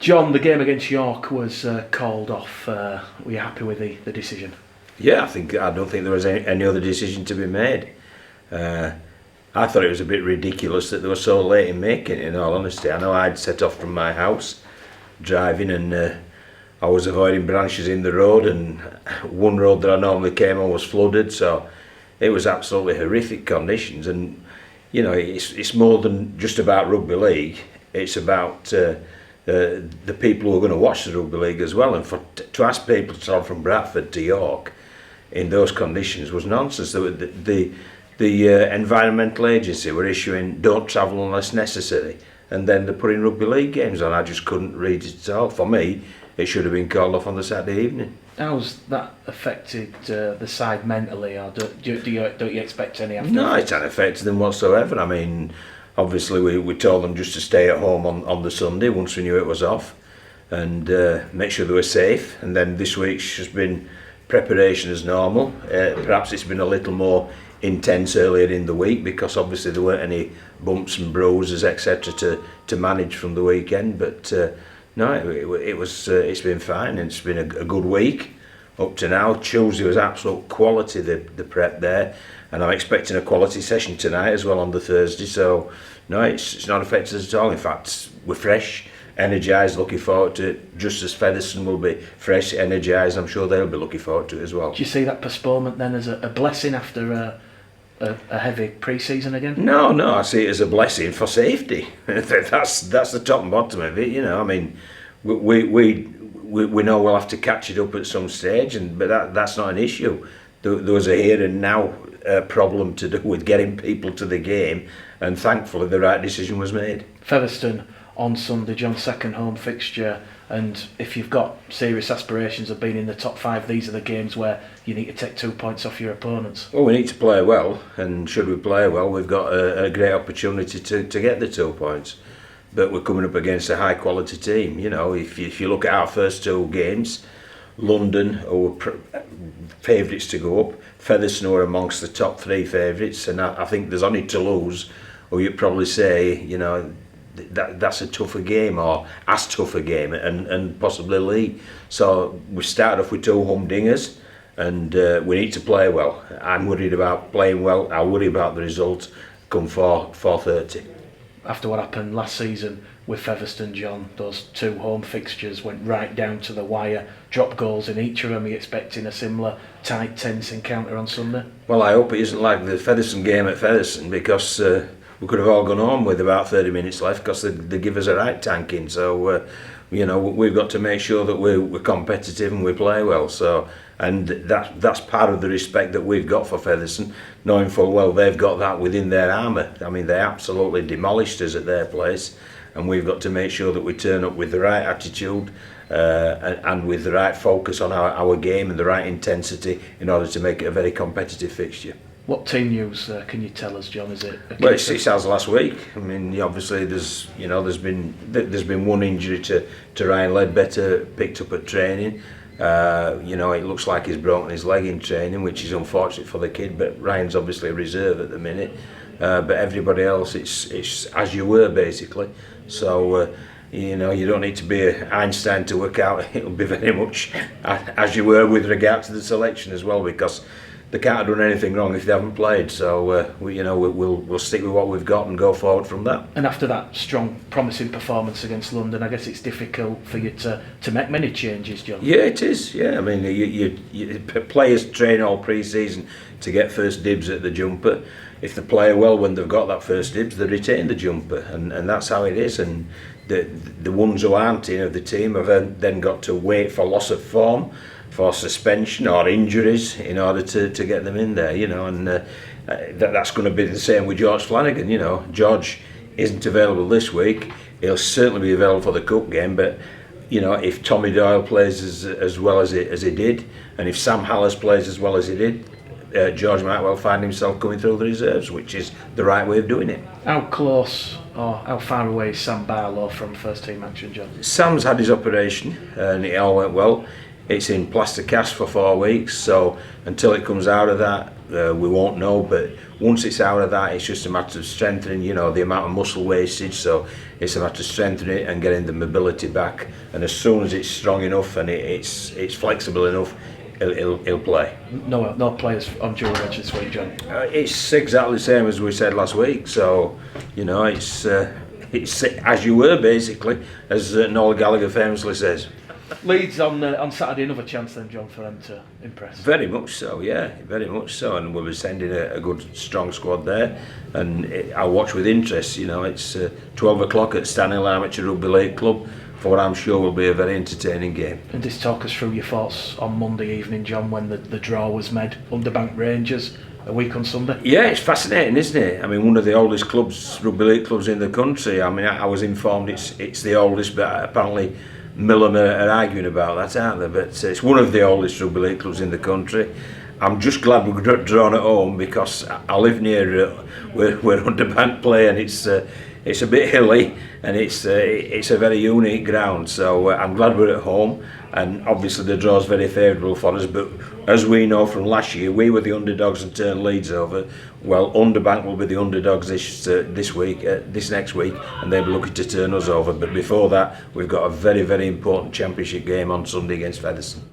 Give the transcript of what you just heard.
John, the game against York was called off. Were you happy with the decision? Yeah, I don't think there was any other decision to be made. I thought it was a bit ridiculous that they were so late in making it, in all honesty. I know I'd set off from my house driving, and I was avoiding branches in the road, and one road that I normally came on was flooded, so it was absolutely horrific conditions. And you know, it's more than just about rugby league. It's about the people who are going to watch the rugby league as well. And to ask people to travel from Bradford to York in those conditions was nonsense. The environmental agency were issuing "don't travel unless necessary," and then they're putting rugby league games on. I just couldn't read it at all. For me, it should have been called off on the Saturday evening. How's that affected the side mentally, or don't you expect any after? No, it hasn't affected them whatsoever. I mean, obviously we told them just to stay at home on the Sunday once we knew it was off, and make sure they were safe. And then this week's just been preparation as normal. Perhaps it's been a little more intense earlier in the week because obviously there weren't any bumps and bruises, etc. to manage from the weekend. But no, it's been fine, and it's been a good week up to now. Tuesday was absolute quality, the prep there, and I'm expecting a quality session tonight as well on the Thursday. So no, it's not affected us at all. In fact, we're fresh, energised, looking forward to it, just as Featherston will be fresh, energised. I'm sure they'll be looking forward to it as well. Do you see that postponement then as a blessing after a heavy pre-season again? No, I see it as a blessing for safety. That's the top and bottom of it. You know, I mean, we know we'll have to catch it up at some stage, but that's not an issue. There was a here and now problem to do with getting people to the game, and thankfully the right decision was made. Featherston on Sunday, John's second home fixture, and if you've got serious aspirations of being in the top 5, these are the games where you need to take 2 points off your opponents. Well, we need to play well, and should we play well, we've got a great opportunity to get the 2 points. But we're coming up against a high quality team. You know, if you look at our first 2 games, London, who were favourites to go up, Featherston were amongst the top 3 favourites, and I think there's only Toulouse, or you'd probably say, you know, that's a tougher game, or as tough a game, and possibly Lee. So we started off with 2 humdingers, and we need to play well. I'm worried about playing well. I worry about the result come 4:30. After what happened last season with Featherstone, John, those 2 home fixtures went right down to the wire, dropped goals in each of them. Are you expecting a similar tight, tense encounter on Sunday? Well, I hope it isn't like the Featherston game at Featherston, because we could have all gone home with about 30 minutes left because they give us a right tanking. So you know, we've got to make sure that we're competitive and we play well. So, and that's part of the respect that we've got for Featherston, knowing full well they've got that within their armour. I mean, they absolutely demolished us at their place, and we've got to make sure that we turn up with the right attitude and with the right focus on our game and the right intensity in order to make it a very competitive fixture. What team news can you tell us, John? Is it? Well, it's as last week. I mean, obviously there's been one injury to Ryan Ledbetter picked up at training. You know, it looks like he's broken his leg in training, which is unfortunate for the kid. But Ryan's obviously a reserve at the minute. But everybody else, it's as you were basically. So you know, you don't need to be an Einstein to work out. It'll be very much as you were with regard to the selection as well, because they can't have done anything wrong if they haven't played. So we'll stick with what we've got and go forward from that. And after that strong, promising performance against London, I guess it's difficult for you to make many changes, John. Yeah, it is. Yeah, I mean, you players train all pre-season to get first dibs at the jumper. If they play well when they've got that first dibs, they retain the jumper, and that's how it is. And the ones who aren't in of the team have then got to wait for loss of form, for suspension or injuries in order to get them in there, you know, and that's going to be the same with George Flanagan. You know, George isn't available this week. He'll certainly be available for the cup game, but you know, if Tommy Doyle plays as well as he did, and if Sam Hallas plays as well as he did, George might well find himself coming through the reserves, which is the right way of doing it. How close or how far away is Sam Barlow from first team action, John? Sam's had his operation and it all went well. It's in plaster cast for 4 weeks, so until it comes out of that, we won't know. But once it's out of that, it's just a matter of strengthening, the amount of muscle wastage. So it's a matter of strengthening it and getting the mobility back. And as soon as it's strong enough and it's flexible enough, he'll play. No players on dual reg this week, John. It's exactly the same as we said last week. So it's as you were, basically, as Noel Gallagher famously says. Leeds on Saturday, another chance then, John, for them to impress. Very much so, yeah, very much so, and we'll be sending a good, strong squad there, and I'll watch with interest. It's 12 o'clock at Stanhill Amateur Rugby League Club, for what I'm sure will be a very entertaining game. And just talk us through your thoughts on Monday evening, John, when the draw was made. Underbank Rangers, a week on Sunday. Yeah, it's fascinating, isn't it? I mean, one of the oldest clubs, rugby league clubs in the country. I mean, I was informed it's the oldest, but apparently Millham are arguing about that, aren't they? But it's one of the oldest rugby league clubs in the country. I'm just glad we've drawn at home, because I live near where Underbank play, and it's a bit hilly, and it's a very unique ground. So I'm glad we're at home, and obviously the draw's very favourable for us. But as we know from last year, we were the underdogs and turned Leeds over. Well, Underbank will be the underdogs this next week, and they'll be looking to turn us over. But before that, we've got a very, very important championship game on Sunday against Featherstone.